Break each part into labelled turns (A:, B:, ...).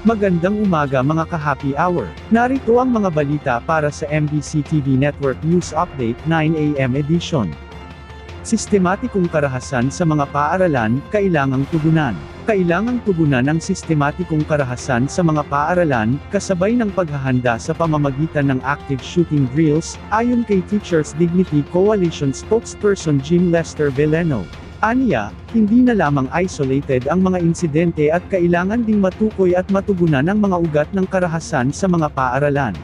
A: Magandang umaga mga ka-happy hour. Narito ang mga balita para sa MBC TV Network News Update 9 AM edition. Sistematikong karahasan sa mga paaralan, kailangang tugunan. Kailangang tugunan ang sistematikong karahasan sa mga paaralan, kasabay ng paghahanda sa pamamagitan ng active shooting drills, ayon kay Teachers Dignity Coalition spokesperson Jim Lester Veleno. Aniya, hindi na lamang isolated ang mga insidente at kailangan ding matukoy at matugunan ang mga ugat ng karahasan sa mga paaralan.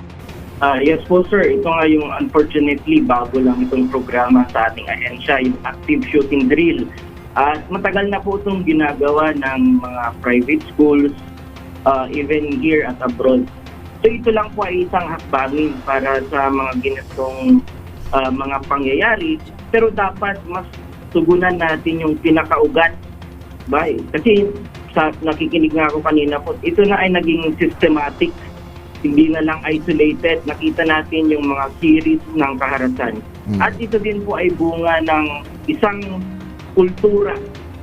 B: Yes po sir, ito nga yung unfortunately bago lang itong programa sa ating ahensya, yung active shooting drill. At matagal na po itong ginagawa ng mga private schools, even here at abroad. So ito lang po ay isang hakbangin para sa mga ginitong mga pangyayari, pero dapat mas tugunan natin yung pinakaugat. Kasi sa nakikinig nga ako kanina po, ito na ay naging systematic, hindi na lang isolated. Nakita natin yung mga series ng kaharasan. At ito din po ay bunga ng isang kultura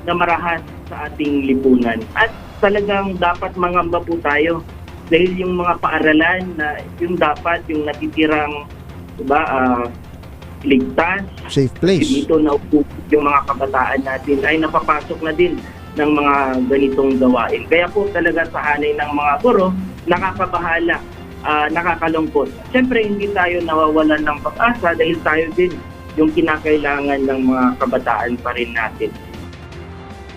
B: na marahas sa ating lipunan. At talagang dapat mangamba po tayo dahil yung mga paaralan na yung dapat yung natitirang ligtas,
C: safe place.
B: Dito na yung mga kabataan natin ay napapasok na din ng mga ganitong gawain. Kaya po talaga sa hanay ng mga guro, nakakabahala, nakakalungkot. Siyempre hindi tayo nawawalan ng pag-asa dahil tayo din yung kinakailangan ng mga kabataan pa rin natin.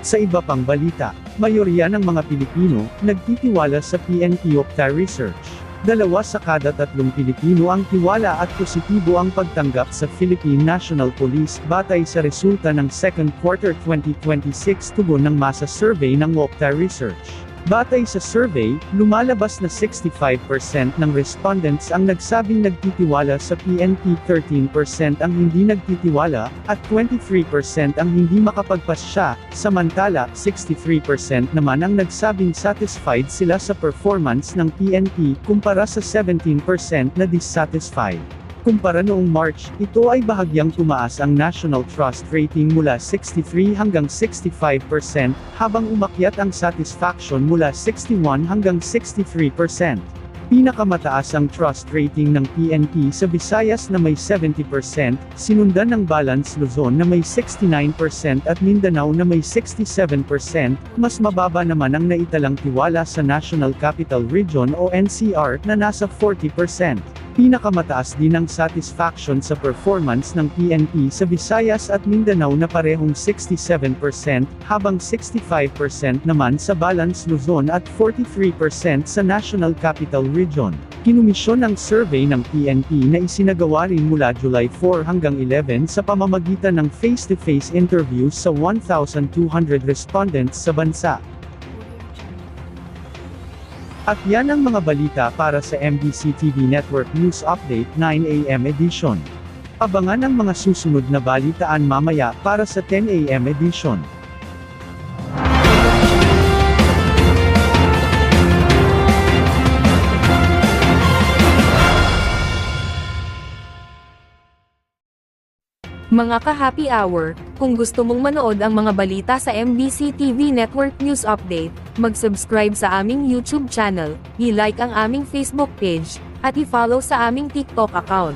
A: Sa iba pang balita, mayorya ng mga Pilipino nagtitiwala sa PNP Opta Research. 2 sa kada 3 Pilipino ang tiwala at positibo ang pagtanggap sa Philippine National Police batay sa resulta ng second quarter 2026 tugon ng masa survey ng Opta Research. Batay sa survey, lumalabas na 65% ng respondents ang nagsabing nagtitiwala sa PNP, 13% ang hindi nagtitiwala, at 23% ang hindi makapagpasya, samantala, 63% naman ang nagsabing satisfied sila sa performance ng PNP kumpara sa 17% na dissatisfied. Kumpara noong March, ito ay bahagyang tumaas ang National Trust Rating mula 63 hanggang 65%, habang umakyat ang satisfaction mula 61 hanggang 63%. Pinakamataas ang trust rating ng PNP sa Visayas na may 70%, sinundan ng Balance Luzon na may 69% at Mindanao na may 67%, mas mababa naman ang naitalang tiwala sa National Capital Region o NCR na nasa 40%. Pinakamataas din ang satisfaction sa performance ng PNP sa Visayas at Mindanao na parehong 67%, habang 65% naman sa Balance Luzon at 43% sa National Capital Region. Kinumisyon ang survey ng PNP na isinagawa rin mula July 4 hanggang 11 sa pamamagitan ng face-to-face interviews sa 1,200 respondents sa bansa. At yan ang mga balita para sa MBC TV Network News Update 9 AM edition. Abangan ang mga susunod na balitaan mamaya para sa 10 AM edition.
D: Mga ka-happy hour, kung gusto mong manood ang mga balita sa MBC TV Network News Update, mag-subscribe sa aming YouTube channel, i-like ang aming Facebook page, at i-follow sa aming TikTok account.